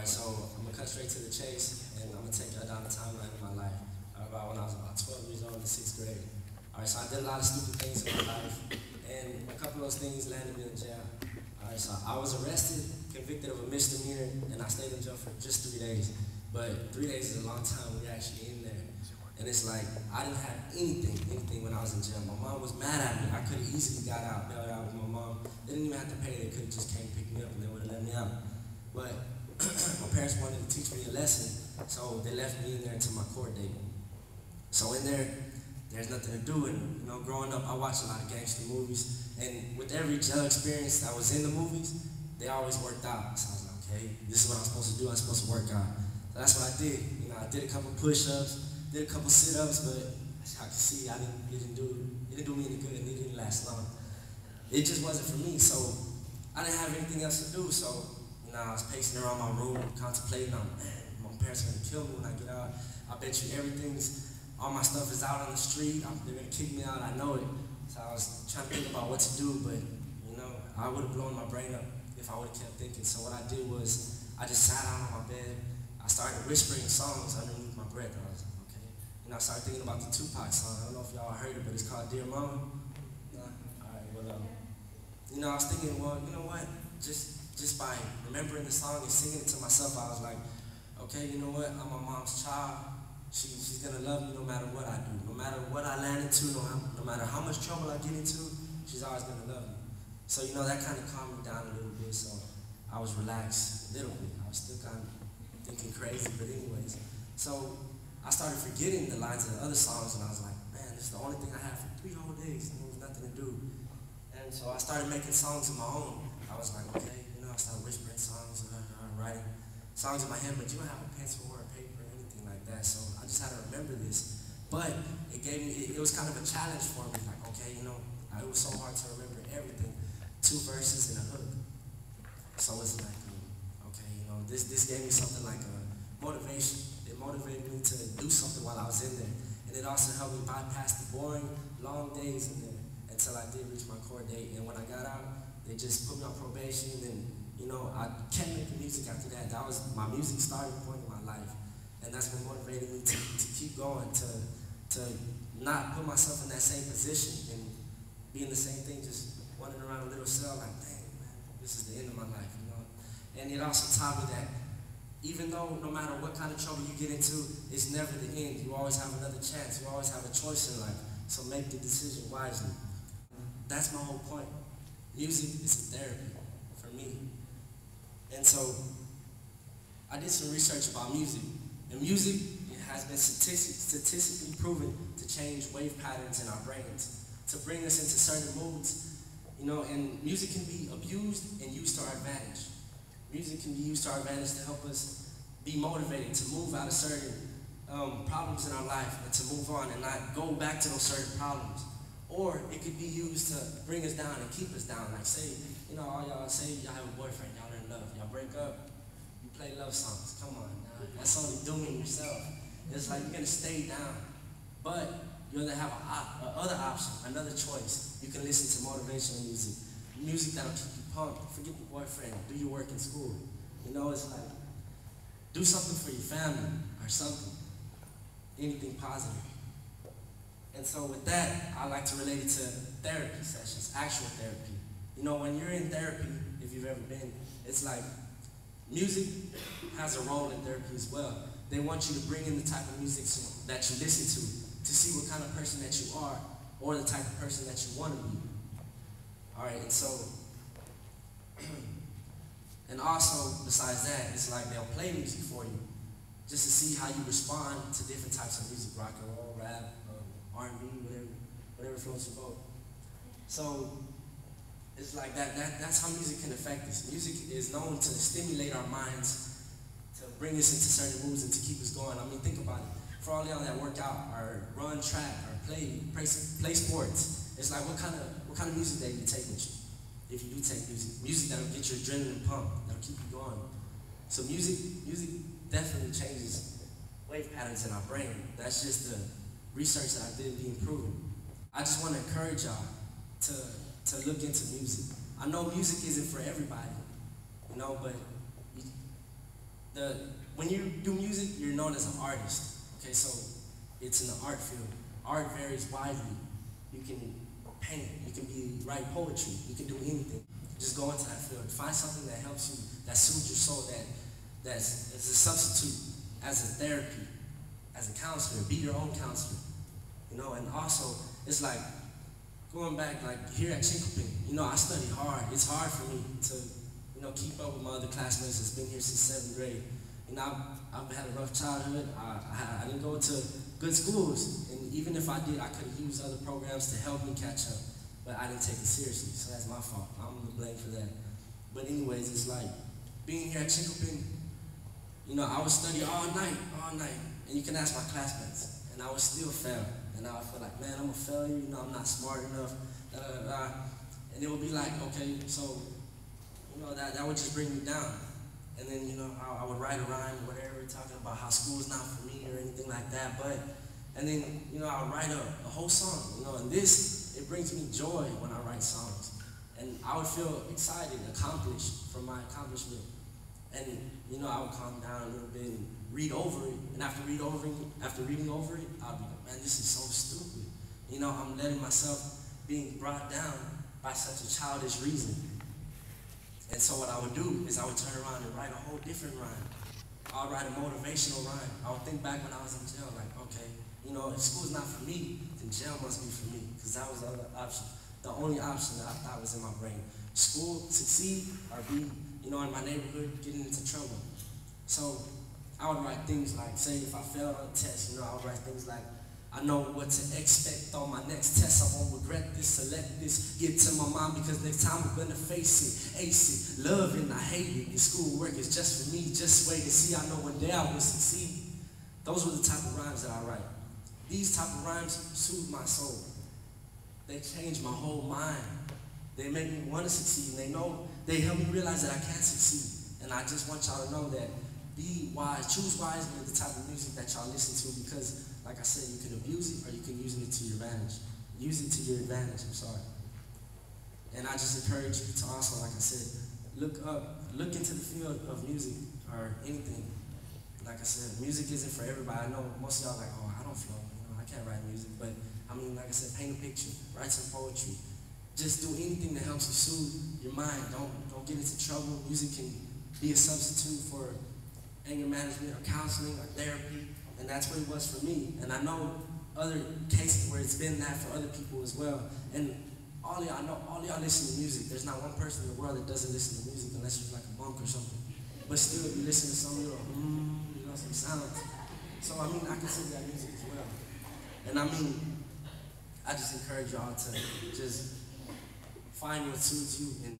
Alright, so I'm gonna cut straight to the chase, and I'm gonna take y'all down the timeline of my life. About when I was about 12 years old in the 6th grade. Alright, so I did a lot of stupid things in my life, and a couple of those things landed me in jail. Alright, so I was arrested, convicted of a misdemeanor, and I stayed in jail for just 3 days. But 3 days is a long time when you're actually in there. And it's like, I didn't have anything when I was in jail. My mom was mad at me. I could have easily got out, bailed out with my mom. They didn't even have to pay. They could have just came and picked me up and they would have let me out. But my parents wanted to teach me a lesson, so they left me in there until my court date. So in there, there's nothing to do. And you know, growing up, I watched a lot of gangster movies. And with every jail experience that was in the movies, they always worked out. So I was like, okay, this is what I'm supposed to do. I'm supposed to work out. So that's what I did. You know, I did a couple push-ups, did a couple sit-ups, but as y'all can see, it didn't do me any good, and it didn't last long. It just wasn't for me, so I didn't have anything else to do, so you know, I was pacing around my room, contemplating on, man, my parents are gonna kill me when I get out. I bet you all my stuff is out on the street, they're gonna kick me out, I know it. So I was trying to think about what to do, but you know, I would have blown my brain up if I would have kept thinking. So what I did was, I just sat down on my bed, I started whispering songs underneath my breath. I was like, okay. And I started thinking about the Tupac song. I don't know if y'all heard it, but it's called Dear Mama. Nah? Alright, well, you know, I was thinking, well, you know what? Just by remembering the song and singing it to myself, I was like, okay, you know what? I'm my mom's child. She's gonna love me no matter what I do. No matter what I land into, no matter how much trouble I get into, she's always gonna love me. So, you know, that kind of calmed me down a little bit, so I was relaxed a little bit. I was still kind of thinking crazy, but anyways. So I started forgetting the lines of the other songs, and I was like, man, this is the only thing I had for 3 whole days, and there was nothing to do. And so I started making songs of my own. I was like, okay, you know, I started whispering songs, writing songs in my head, but you don't have a pencil or a paper or anything like that, so I just had to remember this. But it was kind of a challenge for me, like, okay, you know, it was so hard to remember everything, 2 verses and a hook. So it's like, okay, you know, this gave me something like a motivation. It motivated me to do something while I was in there. And it also helped me bypass the boring, long days in there until I did reach my court date. And when I got out, they just put me on probation, and you know, I kept making music after that. That was my music starting point in my life. And that's what motivated me to keep going, to not put myself in that same position and being the same thing, just running around a little cell like, dang, man, this is the end of my life, you know? And it also taught me that even though no matter what kind of trouble you get into, it's never the end. You always have another chance. You always have a choice in life. So make the decision wisely. That's my whole point. Music is a therapy for me. And so I did some research about music. And music has been statistically proven to change wave patterns in our brains, to bring us into certain moods. You know, and music can be abused and used to our advantage. Music can be used to our advantage to help us be motivated, to move out of certain problems in our life and to move on and not go back to those certain problems. Or it could be used to bring us down and keep us down. Like say, you know, all y'all say y'all have a boyfriend, y'all are in love, y'all break up, you play love songs. Come on, now. That's only dooming yourself. It's like you're gonna stay down. But you have another option, another choice. You can listen to motivational music that'll keep you pumped. Forget your boyfriend, do your work in school. You know, it's like, do something for your family or something. Anything positive. And so with that, I like to relate it to therapy sessions, actual therapy. You know, when you're in therapy, if you've ever been, it's like music has a role in therapy as well. They want you to bring in the type of music that you listen to see what kind of person that you are or the type of person that you want to be. All right, and so, and also besides that, it's like they'll play music for you just to see how you respond to different types of music, rock and roll, rap, R&B, whatever floats your boat. So it's like that's how music can affect us. Music is known to stimulate our minds, to bring us into certain moods and to keep us going. I mean, think about it. For all y'all that work out or run track or play sports, it's like what kind of music that you take with you? If you do take music that'll get your adrenaline pumped, that'll keep you going. So music definitely changes wave patterns in our brain. That's just the research that I did being proven. I just want to encourage y'all to look into music. I know music isn't for everybody, you know, but when you do music, you're known as an artist. Okay, so it's in the art field. Art varies widely. You can paint, you can write poetry, you can do anything. Just go into that field. Find something that helps you, that soothes your soul, that's as a substitute, as a therapy, as a counselor. Be your own counselor. You know, and also it's like going back, like here at Chinquapin, you know, I study hard. It's hard for me to, you know, keep up with my other classmates that's been here since 7th grade. You know, I've had a rough childhood. I didn't go to good schools, and even if I did, I could have used other programs to help me catch up, but I didn't take it seriously, so that's my fault. I'm to blame for that. But anyways, it's like, being here at Chinquapin, you know, I would study all night, and you can ask my classmates, and I would still fail. And I would feel like, man, I'm a failure, you know, I'm not smart enough, da, da, da, da. And it would be like, okay, so, you know, that would just bring me down. And then, you know, I would write a rhyme, whatever, talking about how school's not for me or anything like that. And then, you know, I would write a whole song, you know, and it brings me joy when I write songs. And I would feel excited, accomplished from my accomplishment. And, you know, I would calm down a little bit and read over it. And after reading over it, I'd be like, man, this is so stupid. You know, I'm letting myself being brought down by such a childish reason. And so what I would do is I would turn around and write a whole different rhyme. I would write a motivational rhyme. I would think back when I was in jail, like, okay, you know, if school's not for me, then jail must be for me, because that was the other option. The only option that I thought was in my brain. School, succeed, or be, you know, in my neighborhood, getting into trouble. So I would write things like, say if I failed on a test, you know, I would write things like, I know what to expect on my next test. I won't regret this, select this, get to my mom because next time I'm gonna face it, ace it, love it, I hate it. The schoolwork is just for me, just wait and see. I know one day I will succeed. Those were the type of rhymes that I write. These type of rhymes soothe my soul. They change my whole mind. They make me want to succeed. And they help me realize that I can succeed. And I just want y'all to know that be wise, choose wisely the type of music that y'all listen to, because like I said, you can abuse it or you can use it to your advantage. Use it to your advantage, I'm sorry. And I just encourage you to also, like I said, look into the field of music or anything. Like I said, music isn't for everybody. I know most of y'all are like, oh, I don't flow, you know, I can't write music. But I mean, like I said, paint a picture, write some poetry. Just do anything that helps you soothe your mind. Don't get into trouble. Music can be a substitute for anger management or counseling or therapy. And that's what it was for me. And I know other cases where it's been that for other people as well. And all y'all listen to music. There's not one person in the world that doesn't listen to music unless you're like a monk or something. But still, if you listen to some little, you know, some sounds. So, I mean, I consider that music as well. And I mean, I just encourage y'all to just find what suits you. And